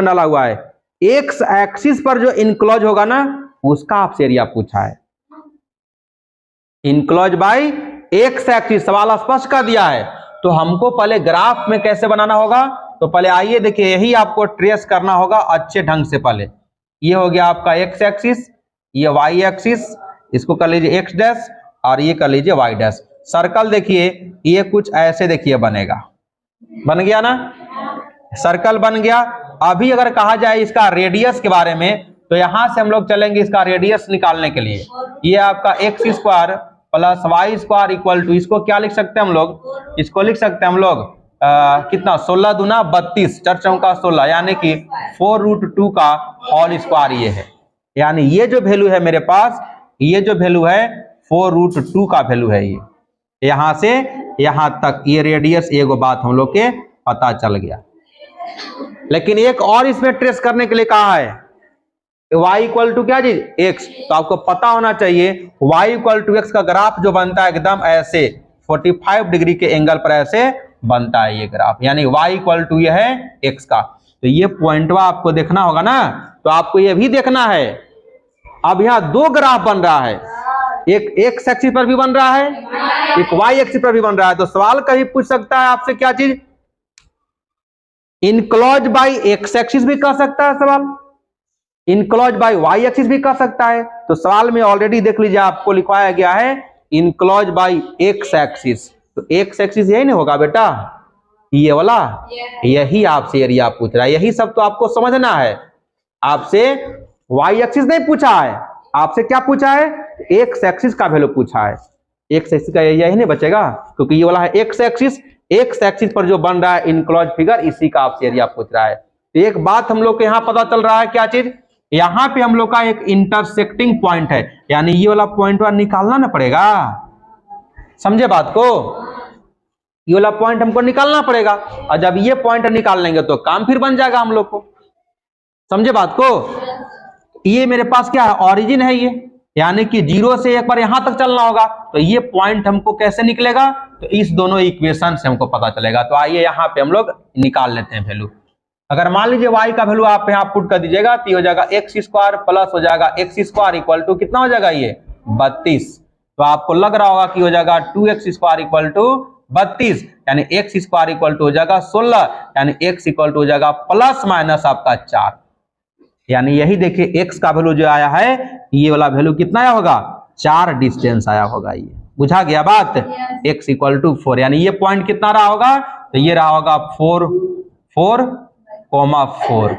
डाला हुआ है, एक्स एक्सिस पर जो इनक्लोज होगा ना उसका आपसे एरिया पूछा है। इनक्लोज बाय एक्स एक्सिस, सवाल स्पष्ट कर दिया है। तो हमको पहले ग्राफ में कैसे बनाना होगा, तो पहले आइए देखिए, यही आपको ट्रेस करना होगा अच्छे ढंग से। पहले ये हो गया आपका एक्स एक्सिस, ये वाई एक्सिस, इसको कर लीजिए एक्स डैश और ये कर लीजिए वाई डैश। सर्कल देखिए ये कुछ ऐसे देखिए बनेगा, बन गया ना, सर्कल बन गया। अभी अगर कहा जाए इसका रेडियस के बारे में, तो यहां से हम लोग चलेंगे इसका रेडियस निकालने के लिए। ये आपका X square plus Y square equal to, इसको क्या लिख सकते हैं हम लोग, इसको लिख सकते हैं हम लोग कितना, 16 दूना 32, 4 चौका 16, यानी कि 4√2 का होल स्क्वायर ये है। यानी ये जो वैल्यू है मेरे पास, ये जो वैल्यू है 4√2 का वैल्यू है ये। यहां से यहां तक ये रेडियस, एगो बात हम लोग के पता चल गया। लेकिन एक और इसमें ट्रेस करने के लिए कहा है, y इक्वल टू क्या चीज, x। तो आपको पता होना चाहिए y इक्वल टू x का ग्राफ जो बनता है एकदम ऐसे 45 डिग्री के एंगल पर ऐसे बनता है ये ग्राफ, यानी y इक्वल टू ये है x का। तो ये पॉइंटवा आपको देखना होगा ना, तो आपको ये भी देखना है। अब यहाँ दो ग्राफ बन रहा है, एक x एक्सिस पर भी बन रहा है, एक y एक्सिस पर भी बन रहा है। तो सवाल कभी पूछ सकता है आपसे क्या चीज, इनक्लोज बाय x एक्सिस भी कर सकता है सवाल, इनक्लोज बाय y एक्सिस भी कर सकता है। तो सवाल में ऑलरेडी देख लीजिए आपको लिखवाया गया है इनक्लोज बाय x एक्सिस। तो x एक्सिस यही नहीं होगा बेटा, ये वाला, यही आपसे एरिया पूछ रहा है। यही सब तो आपको समझना है। आपसे y एक्सिस नहीं पूछा है, आपसे क्या पूछा है, x एक्सिस का वैल्यू पूछा है। x एक्सिस का एरिया ही नहीं बचेगा, क्योंकि ये वाला है x एक्सिस, x एक्सिस पर जो बन रहा है इनक्लोज फिगर, इसी का आपसे एरिया पूछ रहा है। तो एक बात हम लोग को यहाँ पता चल रहा है, क्या चीज, यहाँ पे हम लोग का एक इंटरसेक्टिंग पॉइंट है, यानी ये वाला पॉइंट निकालना ना पड़ेगा। समझे बात को, ये वाला पॉइंट हमको निकालना पड़ेगा, और जब ये पॉइंट निकाल लेंगे तो काम फिर बन जाएगा हम लोग को। समझे बात को, ये मेरे पास क्या है, ऑरिजिन है ये, यानी कि 0 से एक बार यहां तक चलना होगा। तो ये पॉइंट हमको कैसे निकलेगा, तो इस दोनों इक्वेशन से हमको पता चलेगा। तो आइए यहाँ पे हम लोग निकाल लेते हैं वैल्यू। अगर मान लीजिए y का वैल्यू आप यहाँ पुट कर दीजिएगा, तो ये हो जाएगा एक्स स्क्वायर प्लस हो जाएगा एक्स स्क्वायर इक्वल टू कितना हो जाएगा, ये 32। तो आपको लग रहा होगा कि हो जाएगा 2x स्क्वायर इक्वल टू 32, यानी एक्स स्क्वायर इक्वल टू हो जाएगा 16, यानी x इक्वल टू हो जाएगा प्लस माइनस आपका 4। यानी यही देखिए x का वैल्यू जो आया है, ये वाला वैल्यू कितना आया होगा, 4 डिस्टेंस आया होगा। ये बुझा गया बात, x इक्वल टू 4, यानी ये पॉइंट कितना रहा होगा, तो ये रहा होगा 4,4,4।